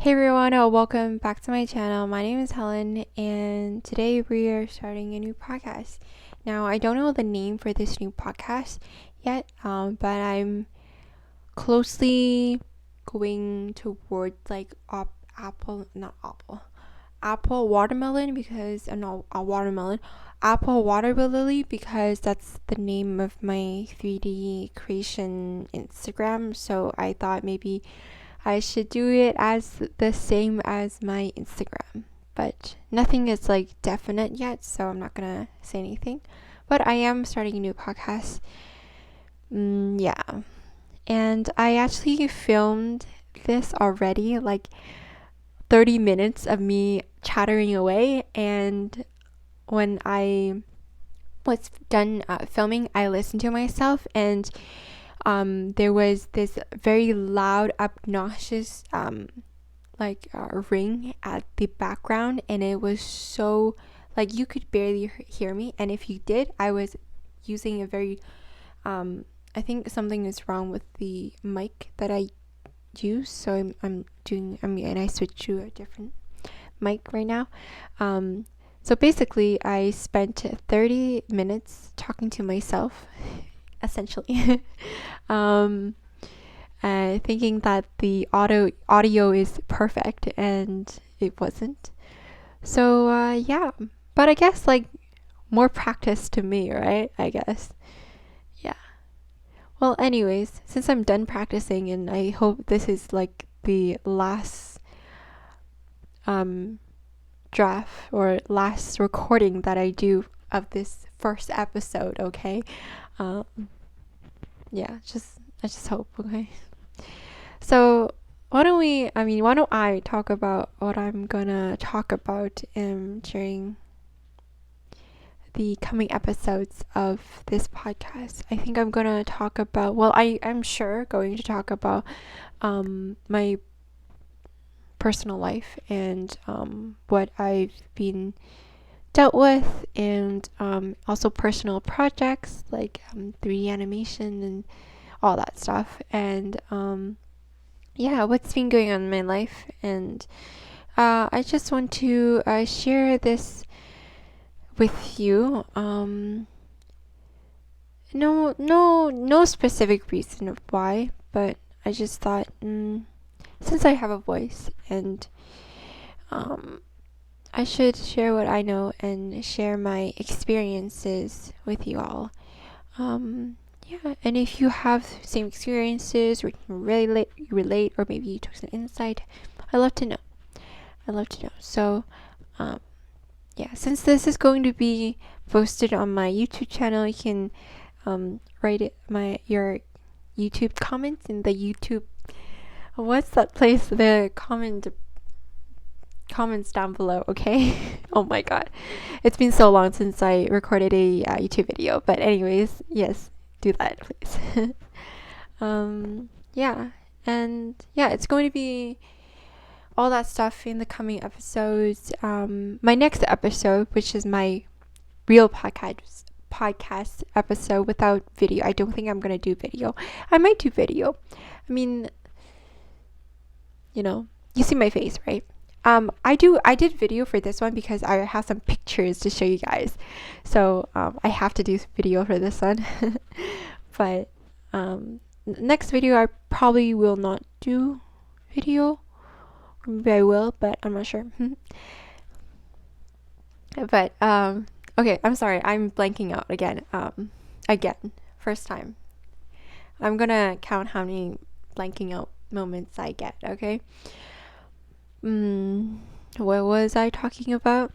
Hey everyone, welcome back to my channel. My name is Helen, and today we are starting a new podcast. Now, I don't know the name for this new podcast yet, but I'm closely going towards like apple watermelon because no, a watermelon, apple water lily because that's the name of my 3D creation Instagram. So I thought maybe I should do it as the same as my Instagram, but nothing is like definite yet, so I'm not gonna say anything. But I am starting a new podcast. Yeah, and I actually filmed this already, like 30 minutes of me chattering away. And when I was done filming, I listened to myself, and there was this very loud, obnoxious ring at the background, and it was so like you could barely hear me. And if you did, I was using a very I think something is wrong with the mic that I use, so and I switched to a different mic right now. So basically I spent 30 minutes talking to myself essentially. Thinking that the audio is perfect, and it wasn't. So yeah, but I guess like more practice to me, right? I guess. Yeah. Well, anyways, since I'm done practicing, and I hope this is like the last draft or last recording that I do of this first episode, okay? Um yeah, I just hope, okay? So why don't I talk about what I'm gonna talk about during the coming episodes of this podcast. I think I'm gonna talk about, I'm sure going to talk about my personal life and what I've been dealt with, and also personal projects like 3D animation and all that stuff, and yeah, what's been going on in my life. And I just want to share this with you. No specific reason of why, but I just thought, since I have a voice, and I should share what I know and share my experiences with you all. Yeah, and if you have same experiences or you can relate, or maybe you took some insight, I'd love to know. So, yeah, since this is going to be posted on my YouTube channel, you can write your YouTube comments in the YouTube. What's that place? The comments down below, okay? Oh my god, it's been so long since I recorded a YouTube video. But anyways, yes, do that, please. Yeah, and yeah, it's going to be all that stuff in the coming episodes. My next episode, which is my real podcast episode without video. I don't think I'm gonna do video. I might do video. I mean, you see my face, right? I did video for this one because I have some pictures to show you guys. So I have to do video for this one. But next video I probably will not do video. Maybe I will, but I'm not sure. But okay, I'm sorry, I'm blanking out again. First time. I'm gonna count how many blanking out moments I get, okay? What was I talking about?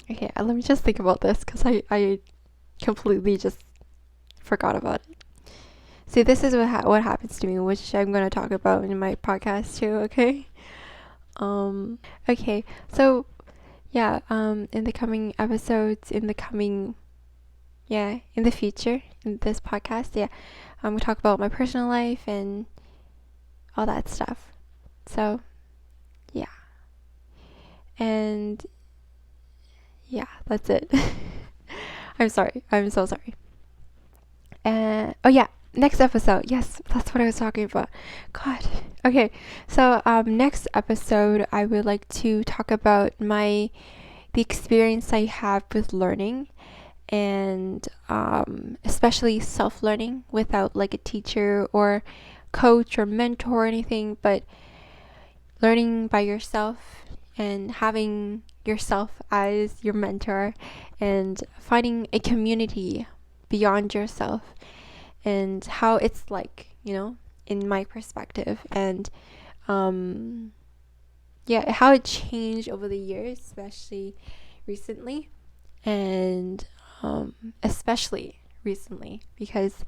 Okay, let me just think about this, because I completely just forgot about it. See, this is what happens to me, which I'm gonna talk about in my podcast too, okay? Okay, so yeah, in the coming episodes, in the future, in this podcast, yeah, I'm gonna talk about my personal life and all that stuff. So, yeah. And yeah, that's it. I'm sorry. I'm so sorry. Oh yeah, next episode. Yes, that's what I was talking about. God, Okay, so next episode, I would like to talk about the experience I have with learning, and especially self-learning without like a teacher or coach or mentor or anything, but learning by yourself and having yourself as your mentor and finding a community beyond yourself and how it's like, in my perspective, and yeah, how it changed over the years, especially recently, and especially recently because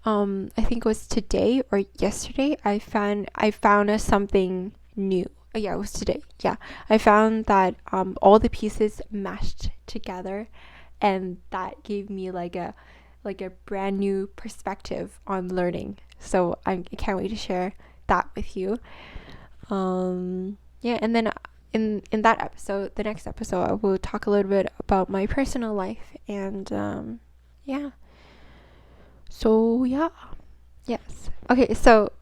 I think it was today or yesterday I found something new. Yeah, it was today. Yeah, I found that all the pieces matched together, and that gave me like a brand new perspective on learning. So I can't wait to share that with you. Yeah, and then in that episode, the next episode, I will talk a little bit about my personal life, and yeah. So yeah, yes. Okay, so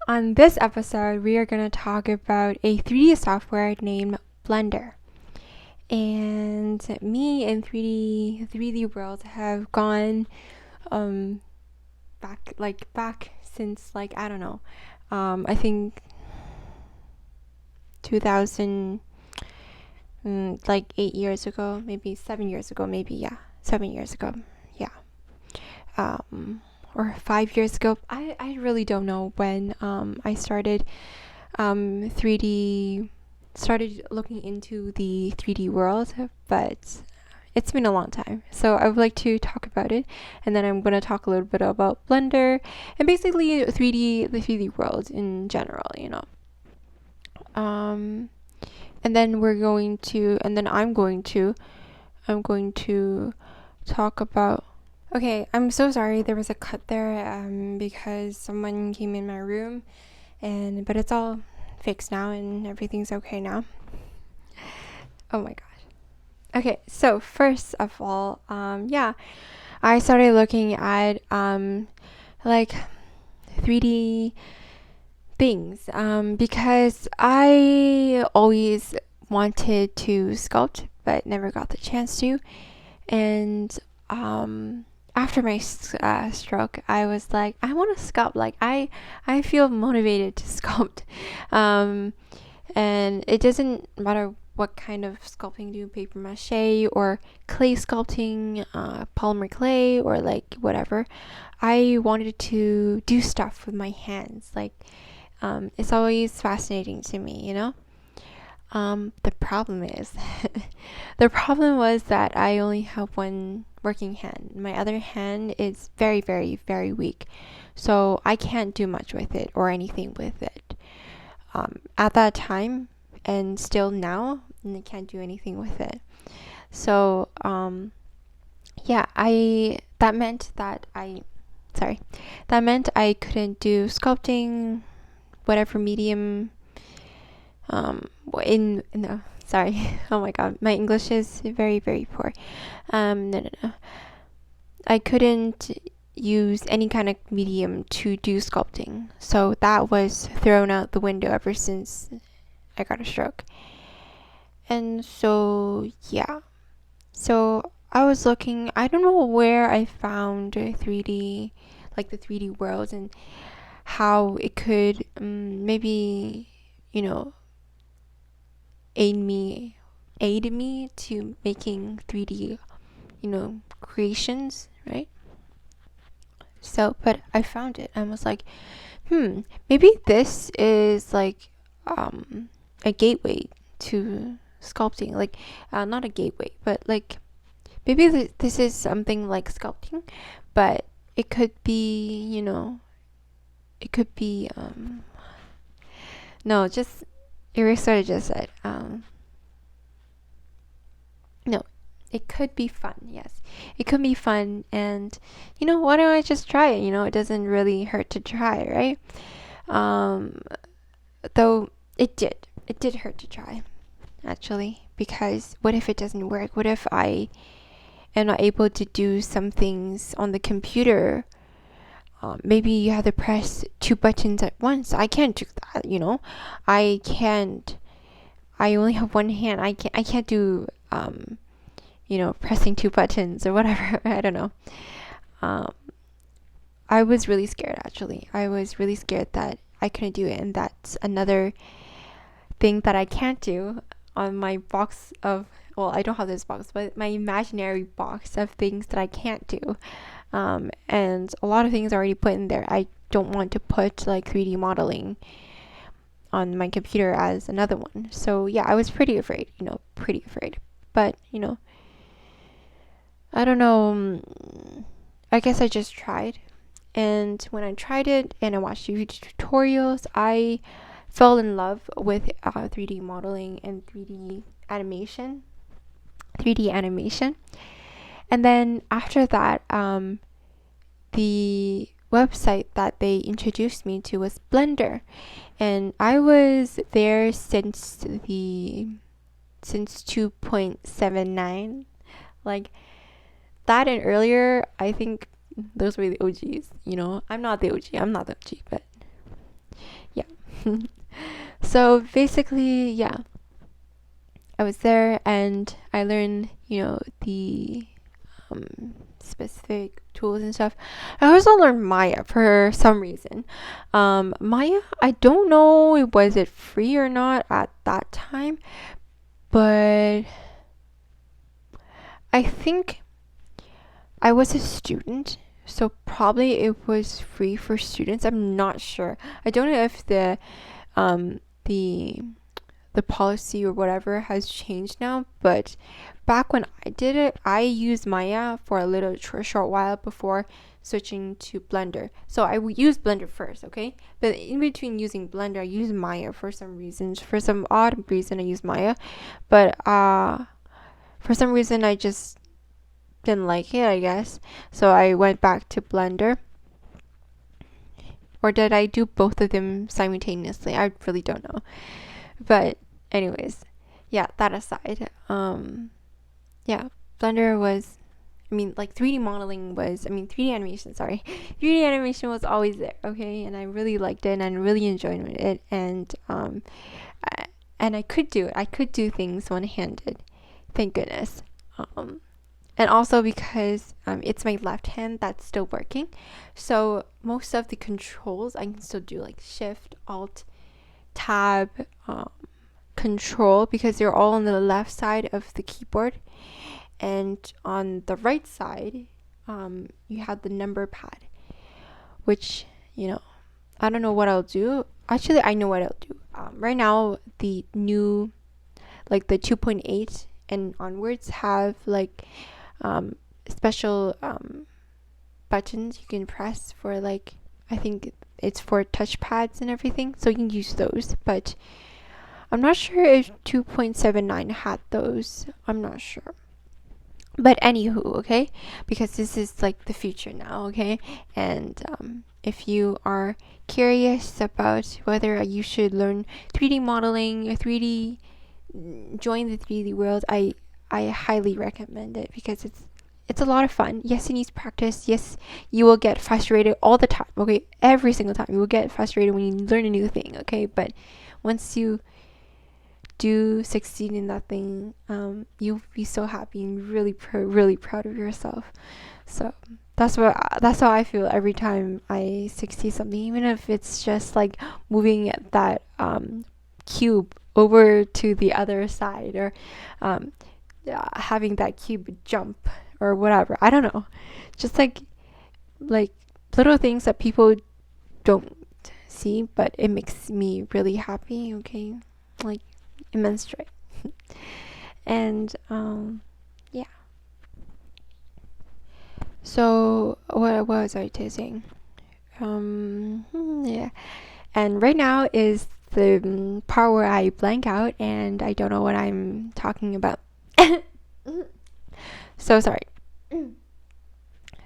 on this episode, we are gonna talk about a 3D software named Blender. And me and 3D world have gone back since, like, I don't know, I think 2000, like 8 years ago, maybe 7 years ago, maybe, yeah, 7 years ago, yeah, or 5 years ago. I really don't know when I started 3D started looking into the 3D world, but it's been a long time. So I would like to talk about it, and then I'm going to talk a little bit about Blender and basically the 3D world in general. And then I'm going to talk about. Okay, I'm so sorry there was a cut there because someone came in my room, but it's all fixed now and everything's okay now. Oh my gosh. Okay, so first of all, yeah, I started looking at like 3D things because I always wanted to sculpt but never got the chance to. And after my stroke, I was like, I want to sculpt. Like I feel motivated to sculpt. And it doesn't matter what kind of sculpting do, paper mache or clay sculpting, polymer clay, or like whatever. I wanted to do stuff with my hands. Like it's always fascinating to me. The problem is, the problem was that I only have one working hand. My other hand is very, very, very weak. So I can't do much with it or anything with it. At that time, and still now, I can't do anything with it. So, yeah, that meant I couldn't do sculpting, whatever medium, sorry, oh my god, my English is very, very poor. No. I couldn't use any kind of medium to do sculpting. So that was thrown out the window ever since I got a stroke. And so, yeah. So I was looking, I don't know where I found 3D, like the 3D world, and how it could maybe, aid me to making 3D, creations, right? So, but I found it and was like, maybe this is like a gateway to sculpting. Like, not a gateway, but like maybe this is something like sculpting, but it could be, it could be no, just erase what I just said. No, it could be fun. Yes, it could be fun, and why don't I just try it? It doesn't really hurt to try, right? Though it did hurt to try, actually, because what if it doesn't work? What if I am not able to do some things on the computer maybe you have to press 2 buttons at once. I can't do that, I can't. I only have one hand. I can't do pressing 2 buttons or whatever. I don't know. um I was really scared, actually. I was really scared that I couldn't do it, and that's another thing that I can't do on my box of, well, I don't have this box, but my imaginary box of things that I can't do. And a lot of things are already put in there. I don't want to put like 3D modeling on my computer as another one. So yeah, I was pretty afraid, pretty afraid. But, I don't know. I guess I just tried. And when I tried it and I watched YouTube tutorials, I fell in love with 3D modeling and 3D animation. 3D animation. And then after that, the website that they introduced me to was Blender. And I was there since 2.79. Like that and earlier, I think those were the OGs. I'm not the OG, but yeah. So basically, yeah, I was there and I learned, the specific tools and stuff. I also learned Maya for some reason. Maya, I don't know, was it free or not at that time, but I think I was a student, so probably it was free for students. I'm not sure. I don't know if the policy or whatever has changed now, but back when I did it, I used Maya for a short while before switching to Blender. So I used Blender first, okay? But in between using Blender, I used Maya for some reasons. For some odd reason, I used Maya, but for some reason, I just didn't like it, I guess. So I went back to Blender. Or did I do both of them simultaneously? I really don't know. But anyways, yeah, that aside, yeah, Blender was, 3D modeling was, 3D animation, sorry. 3D animation was always there, okay? And I really liked it and I really enjoyed it. And I could do it. I could do things one-handed. Thank goodness. And also because it's my left hand that's still working. So most of the controls I can still do, like Shift, Alt, Tab, Control, because they're all on the left side of the keyboard. And on the right side, you have the number pad, which, I don't know what I'll do. Actually, I know what I'll do. Right now, the new, like the 2.8 and onwards have like special buttons you can press for, like, I think it's for touchpads and everything, so you can use those. But I'm not sure if 2.79 had those. I'm not sure. But anywho, okay, because this is like the future now, okay? And if you are curious about whether you should learn 3D modeling or join the 3D world, I highly recommend it because it's a lot of fun. Yes, it needs practice. Yes, you will get frustrated all the time, okay? Every single time you will get frustrated when you learn a new thing, okay? But once you do succeed in that thing, you'll be so happy and really proud of yourself. So that's how I feel every time I succeed something, even if it's just like moving that cube over to the other side, or having that cube jump or whatever. I don't know, just like little things that people don't see, but it makes me really happy, okay? Like immense joy. And yeah, so what was I saying? Yeah, and right now is the part where I blank out and I don't know what I'm talking about. So sorry.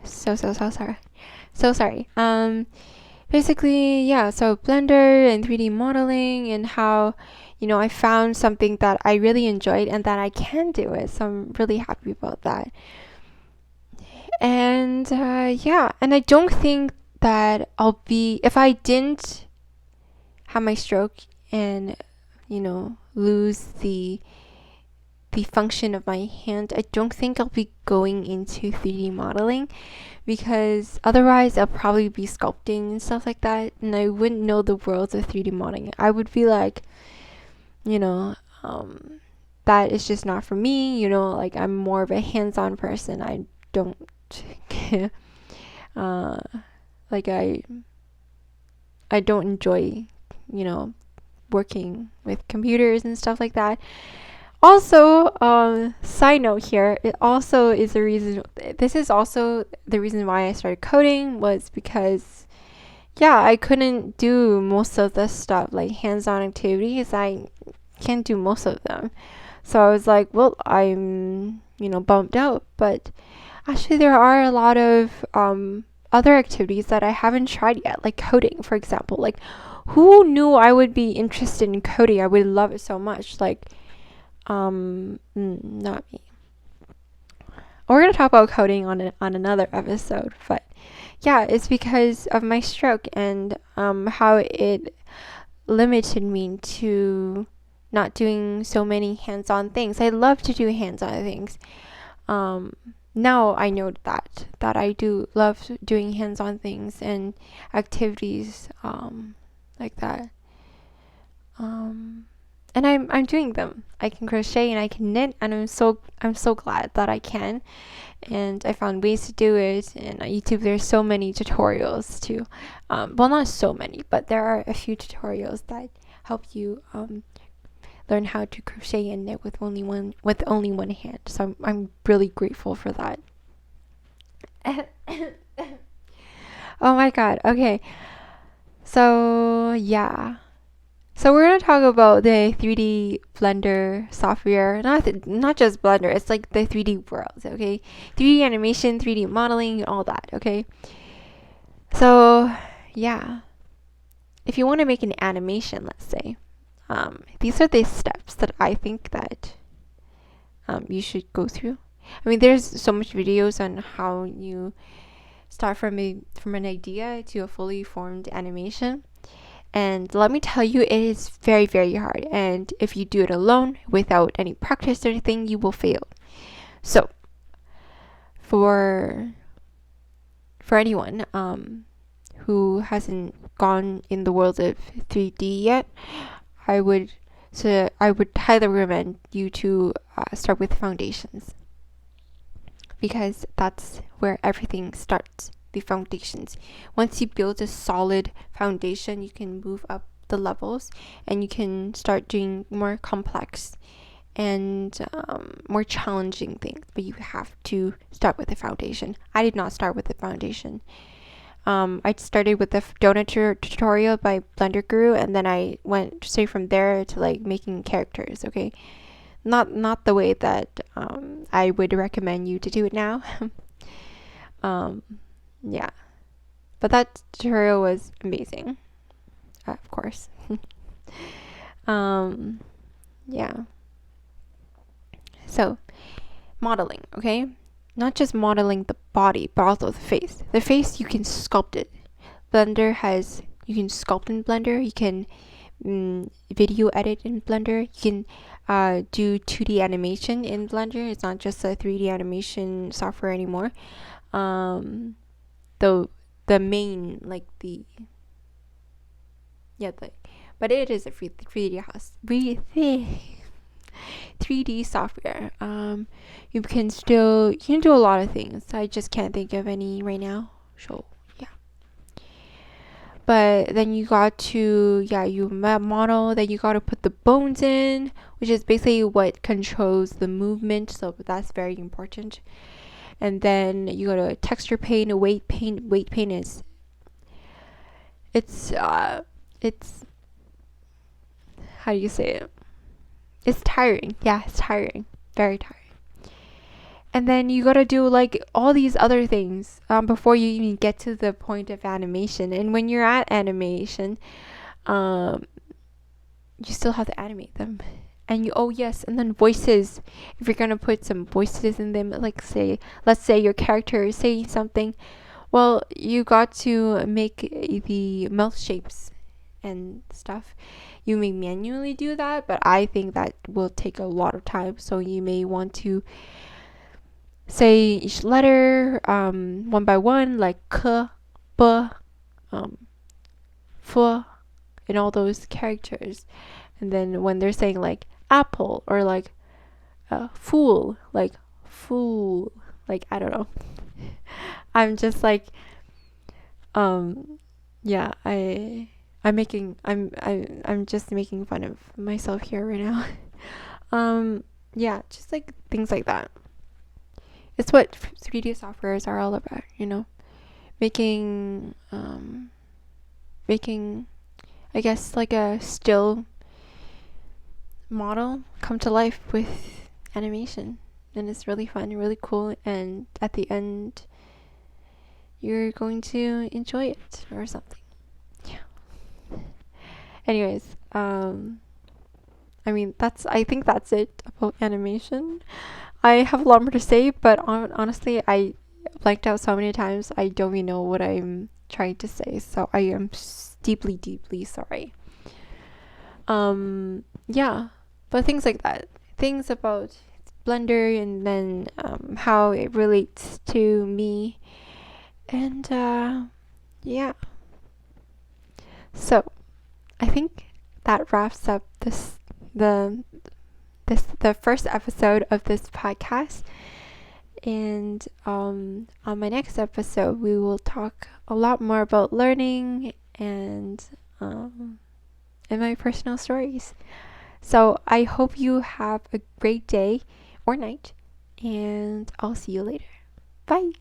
So sorry. Basically, yeah, so Blender and 3D modeling, and how, I found something that I really enjoyed and that I can do it. So I'm really happy about that. And yeah, and I don't think that if I didn't have my stroke and, lose the function of my hand, I don't think I'll be going into 3D modeling, because otherwise I'll probably be sculpting and stuff like that, and I wouldn't know the worlds of 3D modeling. I would be like, that is just not for me, like I'm more of a hands-on person. I don't like I don't enjoy, working with computers and stuff like that. Also, side note here, it also is the reason, this is also the reason why I started coding, was because, I couldn't do most of the stuff, like hands-on activities. I can't do most of them. So I was like, well, I'm, bummed out. But actually, there are a lot of other activities that I haven't tried yet, like coding, for example. Like, who knew I would be interested in coding? I would love it so much. Like, not me. We're gonna talk about coding on another episode, but yeah, it's because of my stroke and how it limited me to not doing so many hands-on things. I love to do hands-on things. Now I know that I do love doing hands-on things and activities like that. And I'm doing them. I can crochet and I can knit, and I'm so glad that I can. And I found ways to do it. And on YouTube, there's so many tutorials too. Well, not so many, but there are a few tutorials that help you learn how to crochet and knit with only one hand. So I'm really grateful for that. Oh my god. Okay. So yeah. So we're gonna talk about the 3D Blender software. Not just Blender. It's like the 3D world. Okay. 3D animation, 3D modeling, all that. Okay. So yeah. If you want to make an animation, let's say, these are the steps that I think that you should go through. I mean, there's so much videos on how you start from an idea to a fully formed animation. And let me tell you, it is very, very hard. And if you do it alone without any practice or anything, you will fail. So, for anyone who hasn't gone in the world of 3D yet, I would highly recommend you to start with foundations, because that's where everything starts. The foundations. Once you build a solid foundation, you can move up the levels and you can start doing more complex and more challenging things. But you have to start with the foundation. I did not start with the foundation. I started with the donut tutorial by Blender Guru, and then I went straight from there to like making characters. Okay, not the way that I would recommend you to do it now. Yeah, but that tutorial was amazing, of course. Yeah. So, modeling, okay? Not just modeling the body, but also the face. The face, you can sculpt it. You can sculpt in Blender. You can video edit in Blender. You can do 2D animation in Blender. It's not just a 3D animation software anymore. The main, like but it is a 3D house. 3D software. You can do a lot of things. I just can't think of any right now. So yeah. But then you got to you model. Then you got to put the bones in, which is basically what controls the movement. So that's very important. And then you go to texture paint, weight paint. Weight paint is it's how do you say it? It's tiring. Yeah, it's tiring. Very tiring. And then you gotta do like all these other things before you even get to the point of animation. And when you're at animation, you still have to animate them. And and then voices. If you're gonna put some voices in them, like let's say your character is saying something, Well, you got to make the mouth shapes and stuff. You may manually do that, but I think that will take a lot of time. So you may want to say each letter one by one, like k, b, f, and all those characters. And then when they're saying like apple or like fool, like fool, like I don't know. I'm just like yeah, I'm just making fun of myself here right now. Yeah, just like things like that. It's what 3D softwares are all about, you know, making I guess like a still model come to life with animation, and it's really fun, really cool, and at the end you're going to enjoy it or something. Yeah. Anyways, I think that's it about animation. I have a lot more to say, but honestly, I blanked out so many times, I don't even know what I'm trying to say, so I am deeply, deeply sorry. Yeah, but things like that. Things about Blender, and then how it relates to me. And yeah. So I think that wraps up the first episode of this podcast. And on my next episode, we will talk a lot more about learning and my personal stories. So I hope you have a great day or night, and I'll see you later. Bye.